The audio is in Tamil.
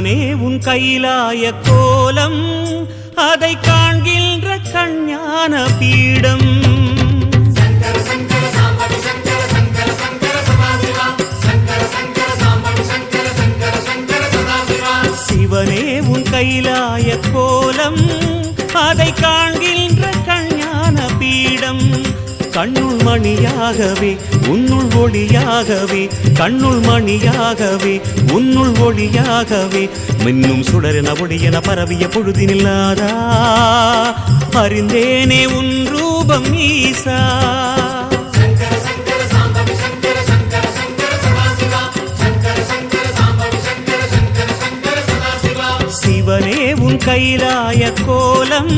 சிவனே உன் கைலாய கோலம் அதை காண்கின்ற கஞ்ஞான பீடம் சிவனே உன் கைலாய கோலம் அதை காண்கின்ற கஞ்ஞான பீடம் கண்ணுள் மணியாகவே உன்னுள் ஒளியாகவே கண்ணுள் மணியாகவே உன்னுள் ஒளியாகவே மின்னும் சுடரென ஒளியென பரவிய பொழுதினில்லாதா அறிந்தேனே உன் ரூபம் ஈசா சிவனே உன் கைலாய கோலம்